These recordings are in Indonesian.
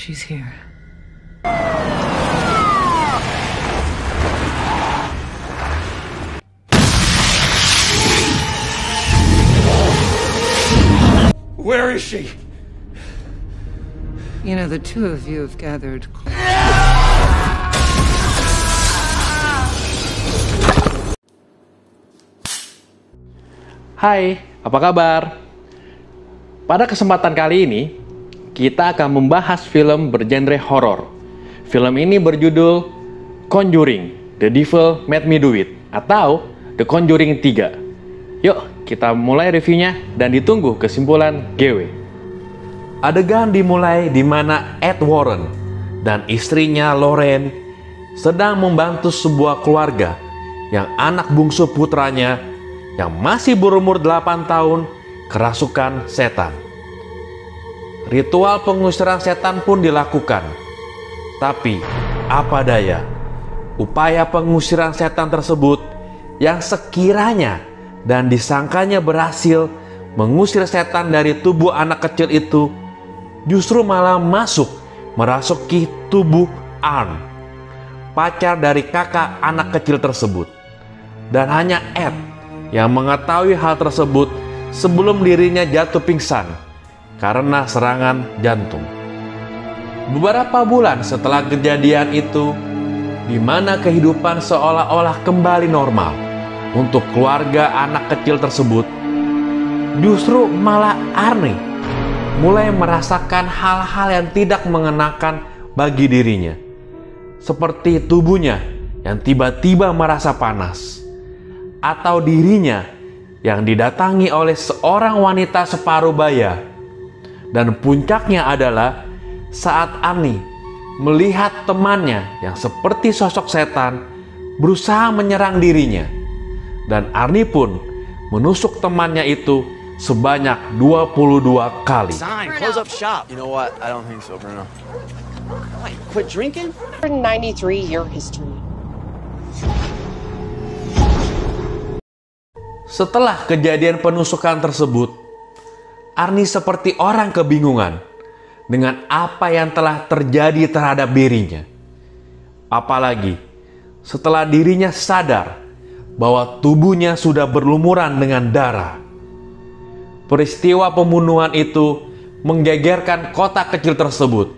she's here. Where is she? You know, the two of you have gathered. Hai, apa kabar? Pada kesempatan kali ini, kita akan membahas film bergenre horor. Film ini berjudul Conjuring, The Devil Made Me Do It, atau The Conjuring 3. Yuk, kita mulai reviewnya dan ditunggu kesimpulan GW. Adegan dimulai di mana Ed Warren dan istrinya Lorraine sedang membantu sebuah keluarga yang anak bungsu putranya yang masih berumur 8 tahun kerasukan setan. Ritual pengusiran setan pun dilakukan. Tapi, apa daya, upaya pengusiran setan tersebut yang sekiranya dan disangkanya berhasil mengusir setan dari tubuh anak kecil itu, justru malah merasuki tubuh Arn, pacar dari kakak anak kecil tersebut. Dan hanya Ed yang mengetahui hal tersebut sebelum dirinya jatuh pingsan karena serangan jantung. Beberapa bulan setelah kejadian itu, di mana kehidupan seolah-olah kembali normal untuk keluarga anak kecil tersebut, justru malah Arnie mulai merasakan hal-hal yang tidak mengenakan bagi dirinya, seperti tubuhnya yang tiba-tiba merasa panas, atau dirinya yang didatangi oleh seorang wanita separuh baya. Dan puncaknya adalah saat Arnie melihat temannya yang seperti sosok setan berusaha menyerang dirinya, dan Arnie pun menusuk temannya itu sebanyak 22 kali. Sign, close up shop. You know what? I don't think so, Bruno. Wait, quit drinking? 193-year history. Setelah kejadian penusukan tersebut, Arnie seperti orang kebingungan dengan apa yang telah terjadi terhadap dirinya. Apalagi setelah dirinya sadar bahwa tubuhnya sudah berlumuran dengan darah. Peristiwa pembunuhan itu menggegerkan kota kecil tersebut,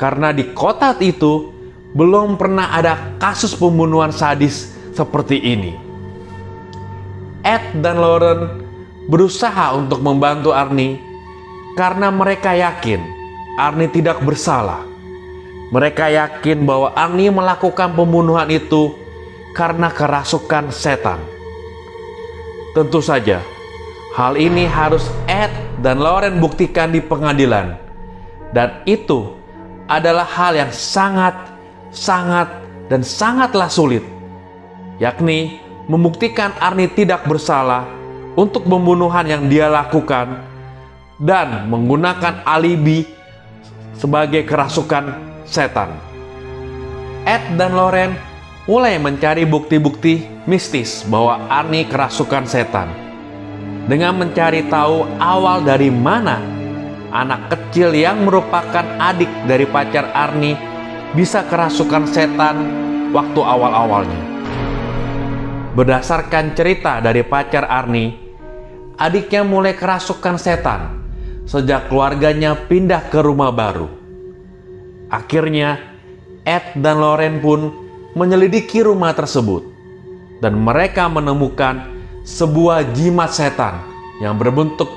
karena di kota itu belum pernah ada kasus pembunuhan sadis seperti ini. Ed dan Lauren berusaha untuk membantu Arnie karena mereka yakin Arnie tidak bersalah. Mereka yakin bahwa Arnie melakukan pembunuhan itu karena kerasukan setan. Tentu saja, hal ini harus Ed dan Lauren buktikan di pengadilan. Dan itu adalah hal yang sangatlah sulit, yakni membuktikan Arnie tidak bersalah untuk pembunuhan yang dia lakukan dan menggunakan alibi sebagai kerasukan setan. Ed dan Lauren mulai mencari bukti-bukti mistis bahwa Arnie kerasukan setan dengan mencari tahu awal dari mana anak kecil yang merupakan adik dari pacar Arnie bisa kerasukan setan waktu awal-awalnya. Berdasarkan cerita dari pacar Arnie, adiknya mulai kerasukan setan sejak keluarganya pindah ke rumah baru. Akhirnya, Ed dan Lauren pun menyelidiki rumah tersebut, dan mereka menemukan sebuah jimat setan yang berbentuk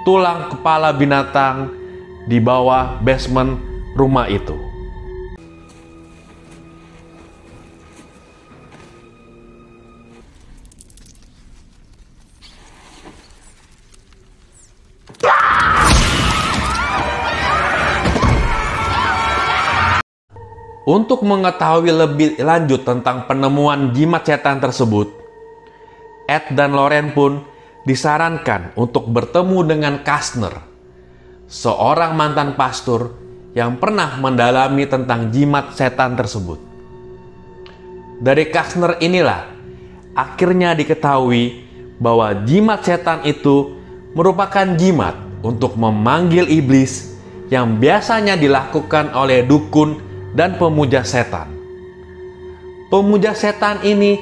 tulang kepala binatang di bawah basement rumah itu. Untuk mengetahui lebih lanjut tentang penemuan jimat setan tersebut, Ed dan Lauren pun disarankan untuk bertemu dengan Kastner, seorang mantan pastor yang pernah mendalami tentang jimat setan tersebut. Dari Kastner inilah akhirnya diketahui bahwa jimat setan itu merupakan jimat untuk memanggil iblis yang biasanya dilakukan oleh dukun dan pemuja setan. Pemuja setan ini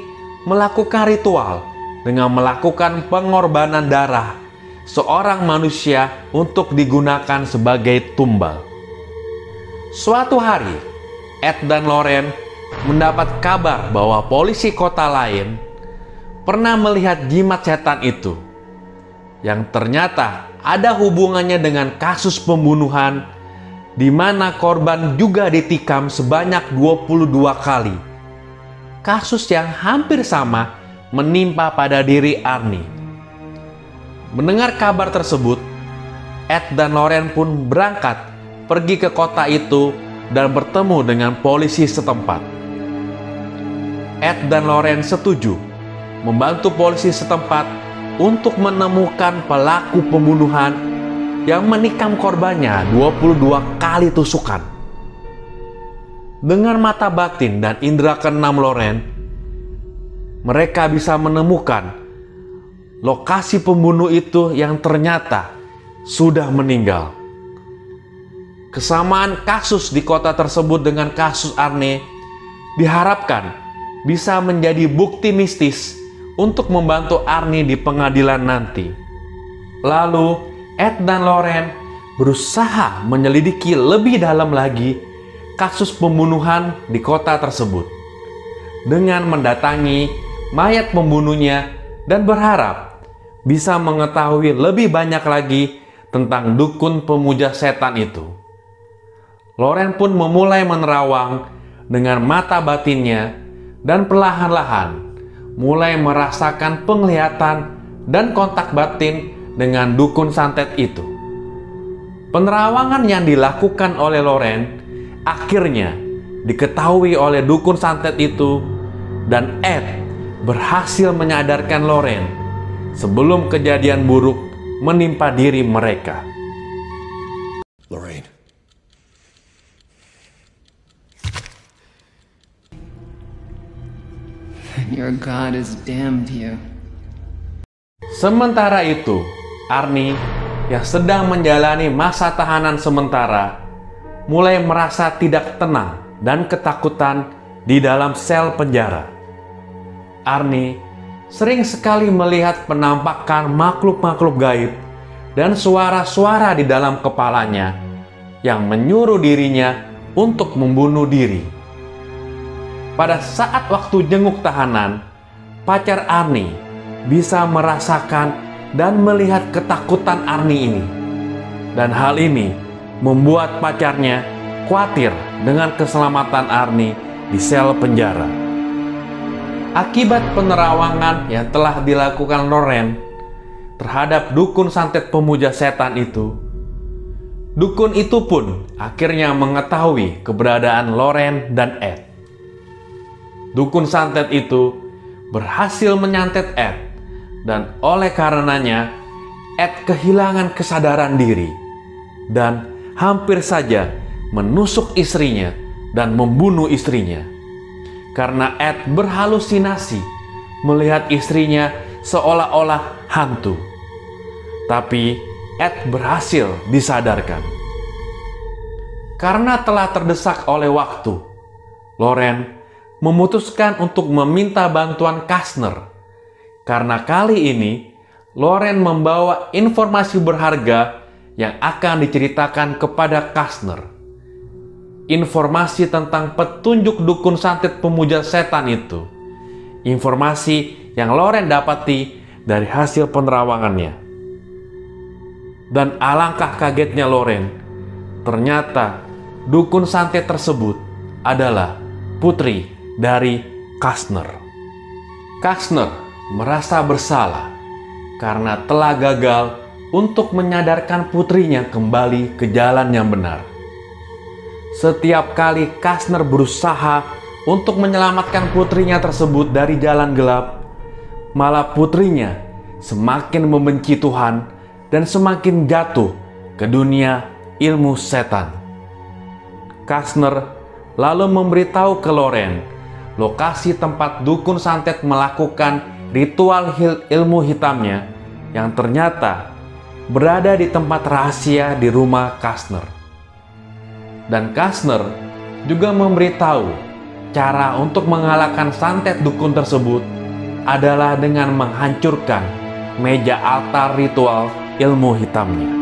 melakukan ritual dengan melakukan pengorbanan darah seorang manusia untuk digunakan sebagai tumbal. Suatu hari, Ed dan Loren mendapat kabar bahwa polisi kota lain pernah melihat jimat setan itu, yang ternyata ada hubungannya dengan kasus pembunuhan di mana korban juga ditikam sebanyak 22 kali. Kasus yang hampir sama menimpa pada diri Arnie. Mendengar kabar tersebut, Ed dan Loren pun berangkat pergi ke kota itu dan bertemu dengan polisi setempat. Ed dan Loren setuju membantu polisi setempat untuk menemukan pelaku pembunuhan yang menikam korbannya 22 kali tusukan. Dengan mata batin dan indera keenam Loren, mereka bisa menemukan lokasi pembunuh itu yang ternyata sudah meninggal. Kesamaan kasus di kota tersebut dengan kasus Arnie diharapkan bisa menjadi bukti mistis untuk membantu Arnie di pengadilan nanti. Lalu, Ed dan Loren berusaha menyelidiki lebih dalam lagi kasus pembunuhan di kota tersebut dengan mendatangi mayat pembunuhnya dan berharap bisa mengetahui lebih banyak lagi tentang dukun pemuja setan itu. Loren pun memulai menerawang dengan mata batinnya dan perlahan-lahan mulai merasakan penglihatan dan kontak batin dengan dukun santet itu. Penerawangan yang dilakukan oleh Loren akhirnya diketahui oleh dukun santet itu, dan Ed berhasil menyadarkan Loren sebelum kejadian buruk menimpa diri mereka. Lorraine. Your God has damned you. Sementara itu, Arnie yang sedang menjalani masa tahanan sementara mulai merasa tidak tenang dan ketakutan di dalam sel penjara. Arnie sering sekali melihat penampakan makhluk-makhluk gaib dan suara-suara di dalam kepalanya yang menyuruh dirinya untuk membunuh diri. Pada saat waktu jenguk tahanan, pacar Arnie bisa merasakan dan melihat ketakutan Arnie ini. Dan hal ini membuat pacarnya khawatir dengan keselamatan Arnie di sel penjara. Akibat penerawangan yang telah dilakukan Loren terhadap dukun santet pemuja setan itu, dukun itu pun akhirnya mengetahui keberadaan Loren dan Ed. Dukun santet itu berhasil menyantet Ed, dan oleh karenanya Ed kehilangan kesadaran diri dan hampir saja menusuk istrinya dan membunuh istrinya. Karena Ed berhalusinasi melihat istrinya seolah-olah hantu. Tapi Ed berhasil disadarkan. Karena telah terdesak oleh waktu, Loren memutuskan untuk meminta bantuan Kastner. Karena kali ini Loren membawa informasi berharga yang akan diceritakan kepada Kastner. Informasi tentang petunjuk dukun santet pemuja setan itu. Informasi yang Loren dapati dari hasil penerawangannya. Dan alangkah kagetnya Loren, ternyata dukun santet tersebut adalah putri dari Kastner. Kastner merasa bersalah karena telah gagal untuk menyadarkan putrinya kembali ke jalan yang benar. Setiap kali Kastner berusaha untuk menyelamatkan putrinya tersebut dari jalan gelap, malah putrinya semakin membenci Tuhan dan semakin jatuh ke dunia ilmu setan. Kastner lalu memberitahu ke Loren lokasi tempat dukun santet melakukan ritual ilmu hitamnya yang ternyata berada di tempat rahasia di rumah Kastner. Dan Kastner juga memberitahu cara untuk mengalahkan santet dukun tersebut adalah dengan menghancurkan meja altar ritual ilmu hitamnya.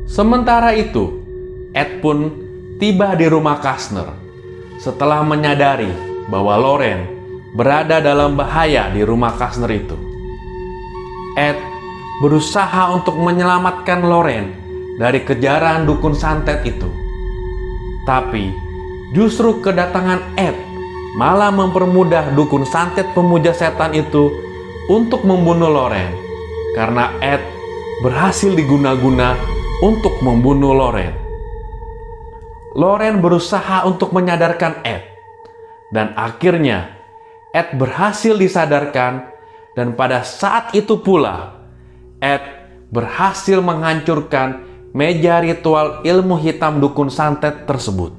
Sementara itu, Ed pun tiba di rumah Kastner setelah menyadari bahwa Lorraine berada dalam bahaya di rumah Kastner itu. Ed berusaha untuk menyelamatkan Lorraine dari kejaran dukun santet itu. Tapi justru kedatangan Ed malah mempermudah dukun santet pemuja setan itu untuk membunuh Lorraine, karena Ed berhasil diguna-guna untuk membunuh Lorraine. Lorraine berusaha untuk menyadarkan Ed, dan akhirnya Ed berhasil disadarkan, dan pada saat itu pula Ed berhasil menghancurkan meja ritual ilmu hitam dukun santet tersebut.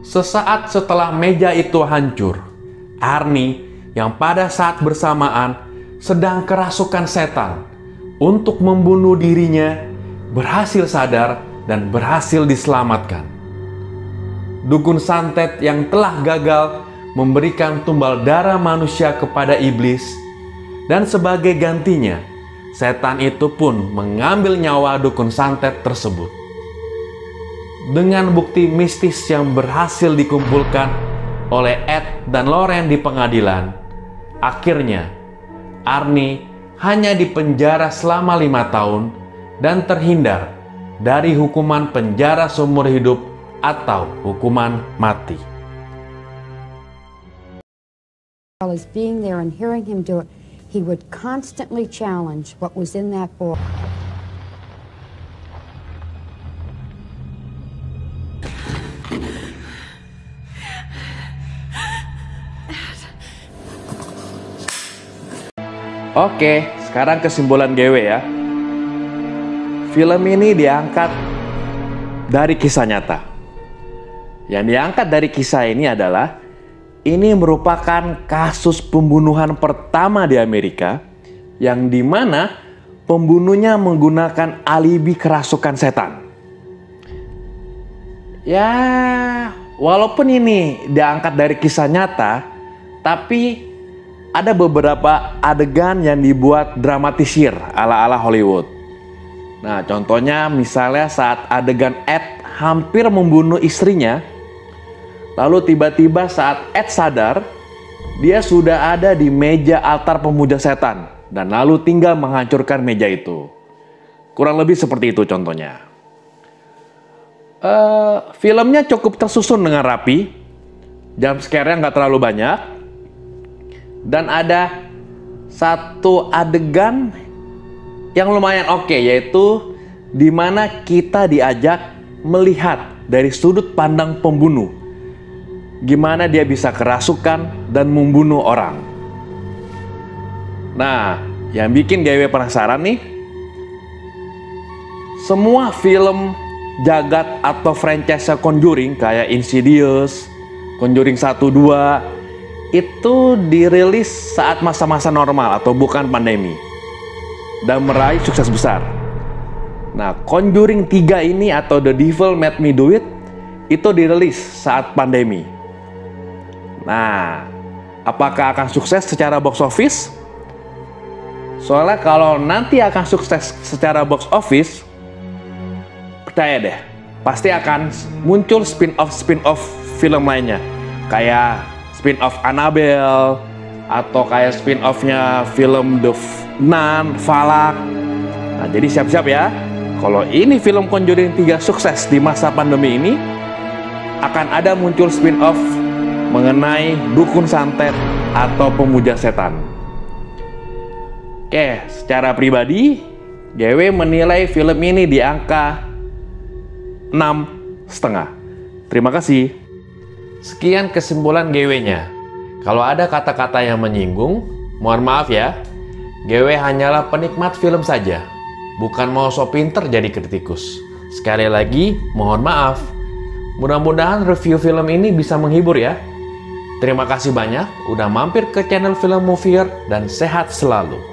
Sesaat setelah meja itu hancur, Arnie yang pada saat bersamaan sedang kerasukan setan untuk membunuh dirinya berhasil sadar dan berhasil diselamatkan. Dukun santet yang telah gagal memberikan tumbal darah manusia kepada iblis, dan sebagai gantinya, setan itu pun mengambil nyawa dukun santet tersebut. Dengan bukti mistis yang berhasil dikumpulkan oleh Ed dan Lorraine di pengadilan, akhirnya Arnie hanya dipenjara selama 5 tahun dan terhindar dari hukuman penjara seumur hidup atau hukuman mati. As being there and hearing him do it, he would constantly challenge what was in that book. Oke, sekarang kesimpulan GW ya. Film ini diangkat dari kisah nyata. Yang diangkat dari kisah ini adalah, ini merupakan kasus pembunuhan pertama di Amerika, yang dimana pembunuhnya menggunakan alibi kerasukan setan. Ya, walaupun ini diangkat dari kisah nyata, tapi ada beberapa adegan yang dibuat dramatisir ala-ala Hollywood. Nah, contohnya misalnya saat adegan Ed hampir membunuh istrinya, lalu tiba-tiba saat Ed sadar, dia sudah ada di meja altar pemuja setan, dan lalu tinggal menghancurkan meja itu. Kurang lebih seperti itu contohnya. Filmnya cukup tersusun dengan rapi, jump scare-nya nggak terlalu banyak, dan ada satu adegan yang lumayan oke, yaitu di mana kita diajak melihat dari sudut pandang pembunuh, gimana dia bisa kerasukan dan membunuh orang. Nah, yang bikin GW penasaran nih, semua film jagat atau franchise Conjuring kayak Insidious, Conjuring 1, 2 itu dirilis saat masa-masa normal atau bukan pandemi dan meraih sukses besar. Nah, Conjuring 3 ini atau The Devil Made Me Do It itu dirilis saat pandemi. Nah, apakah akan sukses secara box office? Soalnya kalau nanti akan sukses secara box office, percaya deh, pasti akan muncul spin-off film lainnya. Kayak spin-off Annabelle, atau kayak spin-off-nya film The Nun, Falak. Nah, jadi siap-siap ya. Kalau ini film Conjuring 3 sukses di masa pandemi ini, akan ada muncul spin-off mengenai dukun santet atau pemuja setan. Oke, secara pribadi, GW menilai film ini di angka 6,5. Terima kasih. Sekian kesimpulan GW-nya. Kalau ada kata-kata yang menyinggung, mohon maaf ya. GW hanyalah penikmat film saja, bukan mau sok pinter jadi kritikus. Sekali lagi, mohon maaf. Mudah-mudahan review film ini bisa menghibur ya. Terima kasih banyak udah mampir ke channel Film Movier dan sehat selalu.